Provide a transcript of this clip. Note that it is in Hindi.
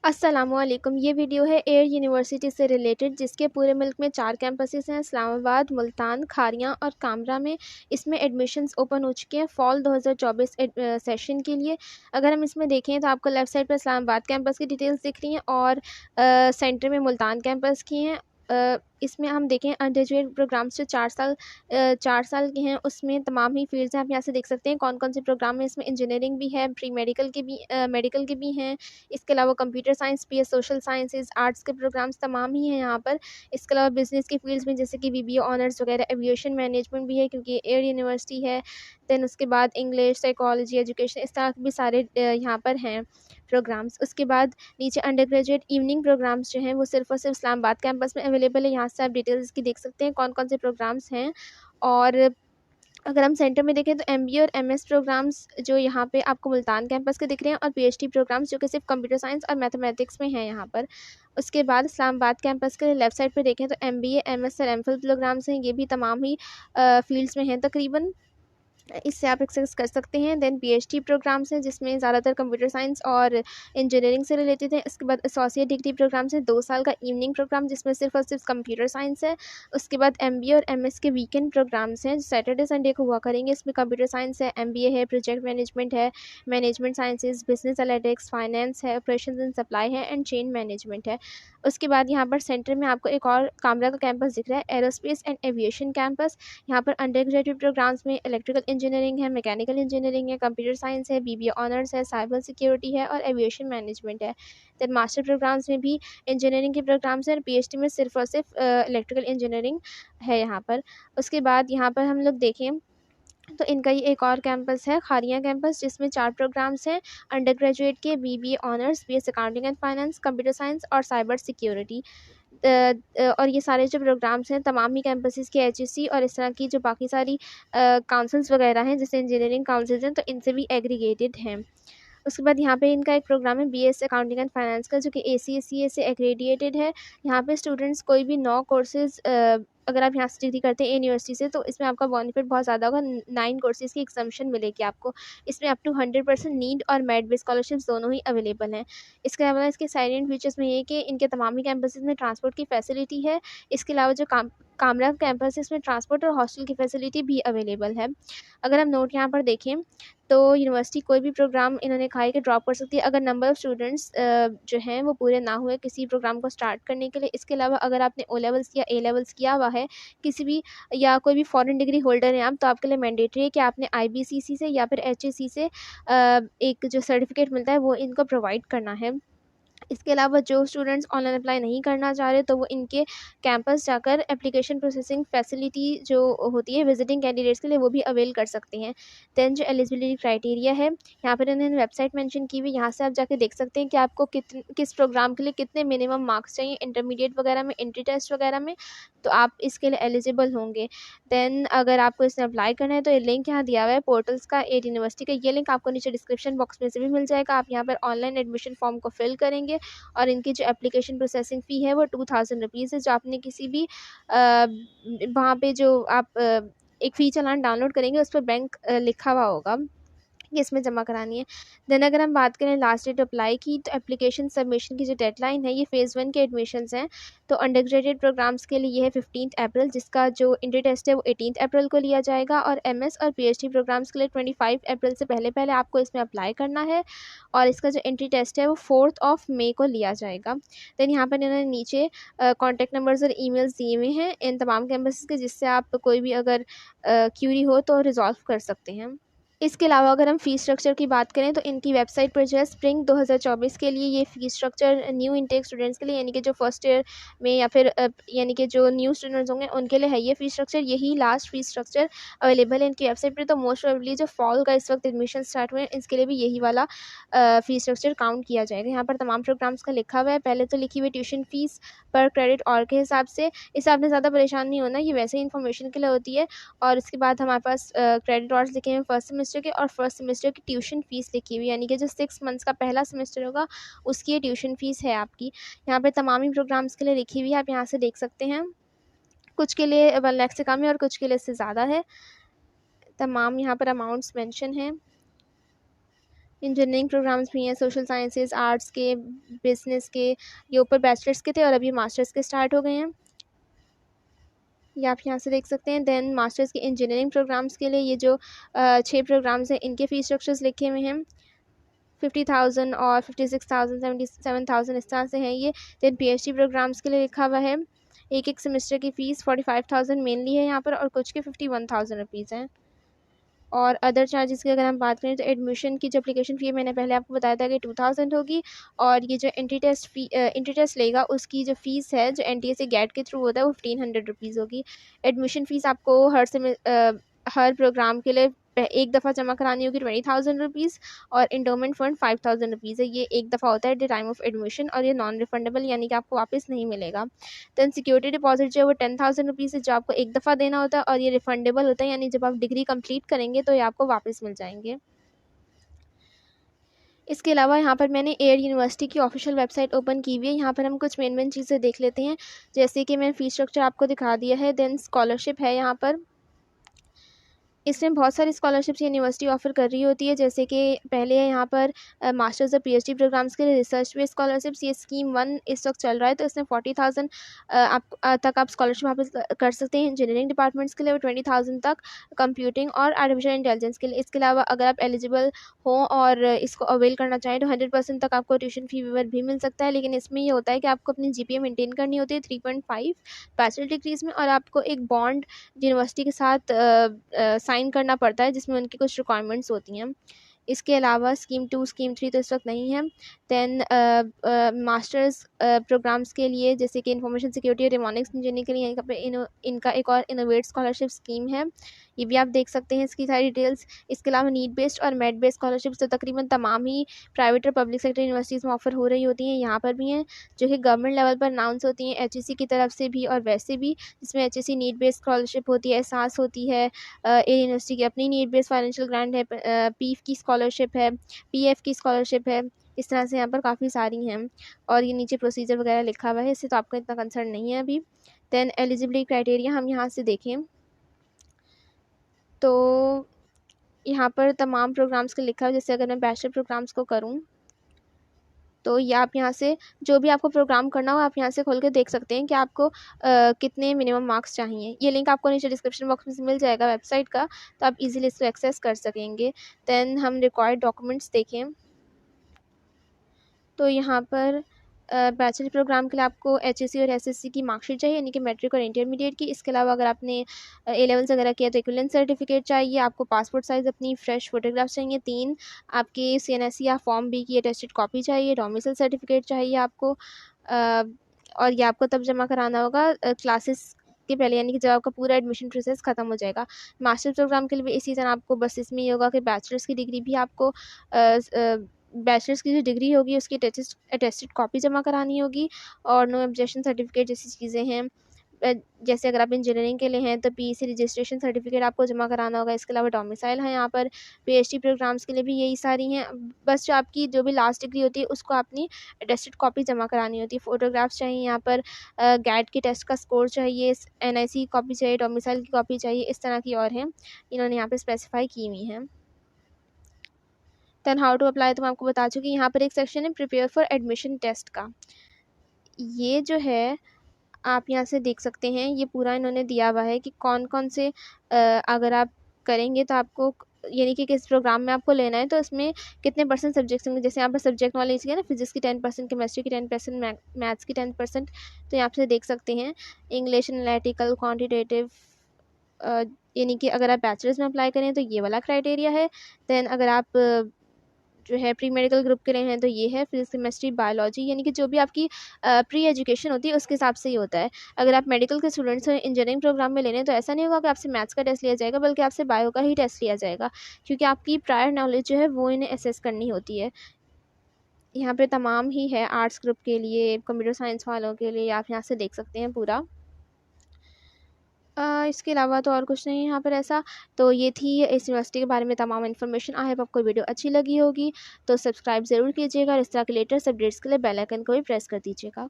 अस्सलामुअलैकुम। ये वीडियो है एयर यूनिवर्सिटी से रिलेटेड, जिसके पूरे मुल्क में 4 कैंपसेस हैं, इस्लामाबाद, मुल्तान, खारियां और कामरा में। इसमें एडमिशन्स ओपन हो चुके हैं फॉल 2024 सेशन के लिए। अगर हम इसमें देखें तो आपको लेफ़्ट साइड पर इस्लामाबाद कैंपस की डिटेल्स दिख रही हैं और सेंटर में मुल्तान कैंपस की हैं। इसमें हम देखें अंडरग्रेजुएट प्रोग्राम्स जो 4 साल के हैं, उसमें तमाम ही फ़ील्ड्स हैं। आप यहाँ से देख सकते हैं कौन-कौन से प्रोग्राम हैं। इसमें इंजीनियरिंग भी है, प्री मेडिकल के भी मेडिकल के भी हैं। इसके अलावा computer science, PS social sciences, arts के प्रोग्राम्स तमाम ही हैं यहाँ पर। इसके अलावा बिज़नेस की फ़ील्ड्स में जैसे कि बीबीए ऑनर्स वगैरह, एविएशन मैनेजमेंट भी है क्योंकि एयर यूनिवर्सिटी है। देन उसके बाद इंग्लिश, साइकोलॉजी, एजुकेशन, इस तरह के भी सारे यहाँ पर हैं प्रोग्राम्स। उसके बाद नीचे अंडर ग्रेजुएट इवनिंग प्रोग्राम्स जो हैं वो सिर्फ़ और सिर्फ इस्लामाबाद कैंपस में अवेलेबल है। यहाँ से आप डिटेल्स इसकी देख सकते हैं कौन-कौन से प्रोग्राम्स हैं। और अगर हम सेंटर में देखें तो एमबीए और एमएस प्रोग्राम्स जो यहाँ पे आपको मुल्तान कैंपस के दिख रहे हैं, और पीएचडी प्रोग्राम्स जो कि सिर्फ कंप्यूटर साइंस और मैथमेटिक्स में हैं यहाँ पर। उसके बाद इस्लामाबाद कैंपस के लेफ़्ट साइड पे देखें तो एमबीए, एमएस और एमफिल प्रोग्राम्स हैं। ये भी तमाम ही फ़ील्ड्स में हैं तकरीबन। इससे आप एक्सेस कर सकते हैं। देन पीएचडी प्रोग्राम्स हैं जिसमें ज़्यादातर कंप्यूटर साइंस और इंजीनियरिंग से रिलेटेड है। इसके बाद एसोसिएट डिग्री प्रोग्राम्स हैं, 2 साल का इवनिंग प्रोग्राम जिसमें सिर्फ और सिर्फ कंप्यूटर साइंस है। उसके बाद एमबीए और एमएस के वीकेंड प्रोग्राम्स हैं, सैटरडे संडे को हुआ करेंगे। इसमें कंप्यूटर साइंस है, एमबीए है, प्रोजेक्ट मैनेजमेंट है, management sciences, business analytics, finance है, ऑपरेशंस एंड सप्लाई है, एंड चेन मैनेजमेंट है। उसके बाद यहाँ पर सेंटर में आपको एक और कामरा का कैंपस दिख रहा है, एरोस्पेस एंड एविएशन कैंपस। यहाँ पर अंडर ग्रेजुएट प्रोग्राम्स में इलेक्ट्रिकल इंजीनियरिंग है, मैकेनिकल इंजीनियरिंग है, कंप्यूटर साइंस है, बीबीए ऑनर्स है, साइबर सिक्योरिटी है और एविएशन मैनेजमेंट है। देन मास्टर प्रोग्राम्स में भी इंजीनियरिंग के प्रोग्राम्स हैं और पीएचडी में सिर्फ और सिर्फ इलेक्ट्रिकल इंजीनियरिंग है यहाँ पर। उसके बाद यहाँ पर हम लोग देखें तो इनका ही एक और कैंपस है, खारियां कैंपस, जिसमें 4 प्रोग्राम्स हैं अंडर ग्रेजुएट के, BBA honours, BS accounting and finance, computer science और साइबर सिक्योरिटी। और ये सारे जो प्रोग्राम्स हैं तमाम ही कैंपसेस के एचईसी और इस तरह की जो बाकी सारी काउंसिल्स वगैरह हैं जैसे इंजीनियरिंग काउंसिल्स हैं, तो इनसे भी एग्रीगेटेड हैं। उसके बाद यहाँ पे इनका एक प्रोग्राम है बीएस अकाउंटिंग एंड फाइनेंस का, जो कि एसीएससीए से एक्रेडिएटेड है। यहाँ पे स्टूडेंट्स कोई भी 9 कोर्सेज अगर आप यहाँ से डिग्री करते हैं यूनिवर्सिटी से, तो इसमें आपका बेनिफिट बहुत ज़्यादा होगा। 9 कोर्सेज की एग्जम्पशन मिलेगी आपको। इसमें अप टू 100% नीड और मेरिट बेस्ड स्कॉलरशिप्स दोनों ही अवेलेबल हैं। इसके अलावा इसके साइलेंट फीचर्स में ये है कि इनके तमाम ही कैंपसेस में ट्रांसपोर्ट की फैसिलिटी है। इसके अलावा जो कामरा कैंपस है, इसमें ट्रांसपोर्ट और हॉस्टल की फैसिलिटी भी अवेलेबल है। अगर हम नोट यहाँ पर देखें तो यूनिवर्सिटी कोई भी प्रोग्राम इन्होंने कहा है कि ड्रॉप कर सकती है अगर नंबर ऑफ़ स्टूडेंट्स जो हैं वो पूरे ना हुए किसी प्रोग्राम को स्टार्ट करने के लिए। इसके अलावा अगर आपने ओ लेवल्स या ए लेवल्स किया हुआ है किसी भी, या कोई भी फॉरेन डिग्री होल्डर हैं आप, तो आपके लिए मैंडेटरी है कि आपने आईबीसीसी से या फिर एचईसी से एक जो सर्टिफिकेट मिलता है वो इनको प्रोवाइड करना है। इसके अलावा जो स्टूडेंट्स ऑनलाइन अप्लाई नहीं करना चाह रहे, तो वो इनके कैंपस जाकर एप्लीकेशन प्रोसेसिंग फैसिलिटी जो होती है विजिटिंग कैंडिडेट्स के लिए, वो भी अवेल कर सकते हैं। देन जो एलिजिबिलिटी क्राइटेरिया है, यहाँ पर इन्होंने वेबसाइट मेंशन की हुई, यहाँ से आप जाके देख सकते हैं कि आपको किस प्रोग्राम के लिए कितने मिनिमम मार्क्स चाहिए, इंटरमीडिएट वगैरह में, एंट्री टेस्ट वगैरह में, तो आप इसके लिए एलिजिबल होंगे। देन अगर आपको इसमें अप्लाई करना है तो ये लिंक यहाँ दिया हुआ है पोर्टल्स का, एयर यूनिवर्सिटी का। ये लिंक आपको नीचे डिस्क्रिप्शन बॉक्स में से भी मिल जाएगा। आप यहाँ पर ऑनलाइन एडमिशन फॉर्म को फिल करेंगे और इनकी जो एप्लीकेशन प्रोसेसिंग फ़ी है वो 2000 रुपीज़ है, जो आपने किसी भी वहाँ पे जो आप एक फ़ी चालान डाउनलोड करेंगे उस पर बैंक लिखा हुआ होगा, ये इसमें जमा करानी है। देन अगर हम बात करें लास्ट डेट अप्लाई की, तो एप्लीकेशन सबमिशन की जो डेडलाइन है, ये फ़ेज़ 1 के एडमिशन्स हैं, तो अंडर ग्रेजुएट प्रोग्राम्स के लिए ये है 15 अप्रैल, जिसका जो एंट्री टेस्ट है वो 18 अप्रैल को लिया जाएगा, और एमएस और पीएचडी प्रोग्राम्स के लिए 25 अप्रैल से पहले आपको इसमें अप्लाई करना है, और इसका जो एंट्री टेस्ट है वो 4 मई को लिया जाएगा। देन यहाँ पर इन्होंने नीचे कॉन्टैक्ट नंबर्स और ईमेल्स दिए हुए हैं इन तमाम कैंपसेस के, जिससे आप कोई भी अगर क्यूरी हो तो रिज़ॉल्व कर सकते हैं। इसके अलावा अगर हम फ़ीस स्ट्रक्चर की बात करें तो इनकी वेबसाइट पर जो है स्प्रिंग 2024 के लिए ये fees structure new intake students के लिए, यानी कि जो फर्स्ट ईयर में या फिर यानी कि जो न्यू स्टूडेंट्स होंगे उनके लिए है ये फ़ीस स्ट्रक्चर। यही लास्ट फ़ीस स्ट्रक्चर अवेलेबल है इनकी वेबसाइट पर। तो मोस्ट प्रोबेबली जो फॉल का इस वक्त एडमिशन स्टार्ट हुए हैं, इसके लिए भी यही वाला फ़ीस स्ट्रक्चर काउंट किया जाएगा। यहाँ पर तमाम प्रोग्राम्स का लिखा हुआ है। पहले तो लिखी हुई ट्यूशन फ़ीस पर क्रेडिट और के हिसाब से, इससे आपने ज़्यादा परेशान नहीं होना, ये वैसे ही इन्फॉर्मेशन के लिए होती है। और इसके बाद हमारे पास क्रेडिट आवर्स लिखे हैं फर्स्ट सेमेस्टर के, और फर्स्ट सेमेस्टर की ट्यूशन फ़ीस लिखी हुई है, यानी कि जो 6 मंथ्स का पहला सेमेस्टर होगा उसकी ये ट्यूशन फ़ीस है आपकी। यहाँ पे तमाम ही प्रोग्राम्स के लिए लिखी हुई है, आप यहाँ से देख सकते हैं। कुछ के लिए 1 लाख से कम है और कुछ के लिए इससे ज़्यादा है। तमाम यहाँ पर अमाउंट्स मेंशन हैं। इंजीनियरिंग प्रोग्राम्स भी हैं, सोशल साइंसेज, आर्ट्स के, बिजनेस के, ये ऊपर बैचलर्स के थे और अभी मास्टर्स के स्टार्ट हो गए हैं, ये आप यहाँ से देख सकते हैं। देन मास्टर्स के इंजीनियरिंग प्रोग्राम्स के लिए ये जो 6 प्रोग्राम्स हैं इनके फ़ीस स्ट्रक्चर्स लिखे हुए हैं, 50,000 और 56,000, 77,000 इस तरह से हैं ये। देन पीएचडी प्रोग्राम्स के लिए लिखा हुआ है, एक एक सेमेस्टर की फ़ीस 45,000 मेनली है यहाँ पर, और कुछ के 51,000 रुपीज़ हैं। और अदर चार्जेस की अगर हम बात करें तो एडमिशन की जो एप्लीकेशन फ़ी है मैंने पहले आपको बताया था कि 2,000 होगी, और ये जो एंट्री टेस्ट लेगा उसकी जो फ़ीस है जो एनटीए से गेट के थ्रू होता है वो 1,500 रुपीज़ होगी। एडमिशन फ़ीस आपको हर प्रोग्राम के लिए एक दफ़ा जमा करानी होगी 20,000 रुपीज़, और इंडोमेंट फ़ंड 5,000 रुपीज़ है। ये एक दफ़ा होता है at the time of admission, और ये नॉन रिफंडेबल यानी कि आपको वापस नहीं मिलेगा। देन सिक्योरिटी डिपॉजिट जो है वो 10,000 रुपीज़ है जो आपको एक दफ़ा देना होता है, और ये रिफंडेबल होता है यानी जब आप डिग्री कंप्लीट करेंगे तो ये आपको वापस मिल जाएंगे। इसके अलावा यहाँ पर मैंने एयर यूनिवर्सिटी की ऑफिशियल वेबसाइट ओपन की हुई है। यहाँ पर हम कुछ मेन चीज़ें देख लेते हैं, जैसे कि मैंने फ़ीस स्ट्रक्चर आपको दिखा दिया है। देन स्कॉलरशिप है यहाँ पर, इसमें बहुत सारी स्कॉलरशिप्स यूनिवर्सिटी ऑफ़र कर रही होती है, जैसे कि पहले है यहाँ पर मास्टर्स और पीएचडी प्रोग्राम्स के लिए रिसर्च बेस्ड स्कॉलरशिप्स, ये स्कीम 1 इस वक्त चल रहा है, तो इसमें 40,000 तक आप स्कॉलरशिप वापस कर सकते हैं। इंजीनियरिंग डिपार्टमेंट्स के लिए वो 20,000 तक, कंप्यूटिंग और आर्टिफिशियल इंटेलिजेंस के लिए। इसके अलावा अगर आप एलिजिबल हों और इसको अवेल करना चाहें तो 100% तक आपको ट्यूशन फ़ी वेवर भी मिल सकता है, लेकिन इसमें ये होता है कि आपको अपनी जीपीए मेंटेन करनी होती है 3.5 बैचलर डिग्रीज़ में, और आपको एक बॉन्ड यूनिवर्सिटी के साथ साइन करना पड़ता है जिसमें उनकी कुछ रिक्वायरमेंट्स होती हैं। इसके अलावा स्कीम 2, स्कीम 3 तो इस वक्त नहीं है। देन मास्टर्स प्रोग्राम्स के लिए जैसे कि इंफॉर्मेशन सिक्योरिटी और एवियोनिक्स इंजीनियरिंग के लिए यहाँ पे इनका एक और इनोवेट स्कॉलरशिप स्कीम है, ये भी आप देख सकते हैं इसकी सारी डिटेल्स। इसके अलावा नीट बेस्ड और मेड बेस्ड स्कॉलरशिप्स तो तकरीबन तमाम ही प्राइवेट और पब्लिक सेक्टर यूनिवर्सिटीज़ में ऑफर हो रही होती हैं, यहाँ पर भी हैं, जो कि गवर्नमेंट लेवल पर अनाउंस होती हैं एचईसी की तरफ से भी और वैसे भी, जिसमें एचईसी नीट बेस्ड स्कॉलरशिप होती है, एहसास होती है, एयर यूनिवर्सिटी की अपनी नीड बेस्ड फाइनेंशियल ग्रांट है, पीफ की स्कॉलरशिप है, पीएफ की स्कॉलरशिप है, इस तरह से यहाँ पर काफ़ी सारी हैं, और ये नीचे प्रोसीजर वगैरह लिखा हुआ है, इससे तो आपका इतना कंसर्न नहीं है अभी। देन एलिजिबिलिटी क्राइटेरिया हम यहाँ से देखें तो यहाँ पर तमाम प्रोग्राम्स का लिखा है, जैसे अगर मैं बैचलर प्रोग्राम्स को करूँ तो ये आप यहाँ से जो भी आपको प्रोग्राम करना हो आप यहाँ से खोल के देख सकते हैं कि आपको कितने मिनिमम मार्क्स चाहिए। ये लिंक आपको नीचे डिस्क्रिप्शन बॉक्स में मिल जाएगा वेबसाइट का, तो आप इजीली इसको एक्सेस कर सकेंगे। देन हम रिक्वायर्ड डॉक्यूमेंट्स देखें तो यहाँ पर बैचलर प्रोग्राम के लिए आपको एचएससी और एसएससी की मार्कशीट चाहिए, यानी कि मैट्रिक और इंटरमीडिएट की। इसके अलावा अगर आपने ए लेवल्स वगैरह किया तो इक्विवेलेंट सर्टिफिकेट चाहिए आपको, पासपोर्ट साइज़ अपनी फ्रेश फोटोग्राफ्स चाहिए 3, आपके सीएनएससी या फॉर्म बी की अटेस्टेड कॉपी चाहिए, डोमिसाइल सर्टिफिकेट चाहिए आपको, और ये आपको तब जमा कराना होगा क्लासेस के पहले, यानी कि जब आपका पूरा एडमिशन प्रोसेस खत्म हो जाएगा। मास्टर प्रोग्राम के लिए भी इसी तरह आपको बस इसमें ये होगा कि बैचलर्स की डिग्री भी आपको बैचलर्स की जो डिग्री होगी उसकी अटेस्टेड कॉपी जमा करानी होगी, और नो ऑब्जेक्शन सर्टिफिकेट जैसी चीज़ें हैं। जैसे अगर आप इंजीनियरिंग के लिए हैं तो पीईसी रजिस्ट्रेशन सर्टिफिकेट आपको जमा कराना होगा। इसके अलावा डोमिसाइल है यहाँ पर, पीएचडी प्रोग्राम्स के लिए भी यही सारी हैं। बस जो आपकी जो भी लास्ट डिग्री होती है उसको अपनी अटेस्टेड कॉपी जमा करानी होती है। फ़ोटोग्राफ्स चाहिए यहाँ पर, गैट की टेस्ट का स्कोर चाहिए, एनआईसी की कॉपी चाहिए, डोमिसाइल की कॉपी चाहिए, इस तरह की और हैं, इन्होंने यहाँ पर स्पेसिफाई की हुई हैं। देन हाउ टू अप्लाई तो मैं आपको बता चुकी, यहाँ पर एक सेक्शन है प्रिपेयर फॉर एडमिशन टेस्ट का, ये जो है आप यहाँ से देख सकते हैं, ये पूरा इन्होंने दिया हुआ है कि कौन कौन से अगर आप करेंगे तो आपको यानी कि किस प्रोग्राम में आपको लेना है तो इसमें कितने परसेंट सब्जेक्ट्स होंगे। जैसे यहाँ पर सब्जेक्ट नॉलेज की है ना, फिजिक्स की 10%, केमिस्ट्री की 10%, मैथ्स की 10%, तो यहाँ से देख सकते हैं इंग्लिश, एनालिटिकल, क्वान्टिटेटिव, यानी कि अगर आप बैचलर्स में अप्लाई करें तो ये वाला क्राइटेरिया है। देन अगर आप जो है प्री मेडिकल ग्रुप के लिए हैं तो ये है फिजिक्स, केमिस्ट्री, बायोलॉजी, यानी कि जो भी आपकी प्री एजुकेशन होती है उसके हिसाब से ही होता है। अगर आप मेडिकल के स्टूडेंट्स हैं इंजीनियरिंग प्रोग्राम में लेने तो ऐसा नहीं होगा कि आपसे मैथ्स का टेस्ट लिया जाएगा, बल्कि आपसे बायो का ही टेस्ट लिया जाएगा, क्योंकि आपकी प्रायर नॉलेज जो है वो इन्हें असेस करनी होती है। यहाँ पे तमाम ही है आर्ट्स ग्रुप के लिए, कंप्यूटर साइंस वालों के लिए, आप यहाँ से देख सकते हैं पूरा। इसके अलावा तो और कुछ नहीं है यहाँ पर ऐसा। तो ये थी इस यूनिवर्सिटी के बारे में तमाम इन्फॉर्मेशन। आई होप आपको वीडियो अच्छी लगी होगी, तो सब्सक्राइब ज़रूर कीजिएगा और इस तरह के लेटेस्ट अपडेट्स के लिए बेल आइकन को भी प्रेस कर दीजिएगा।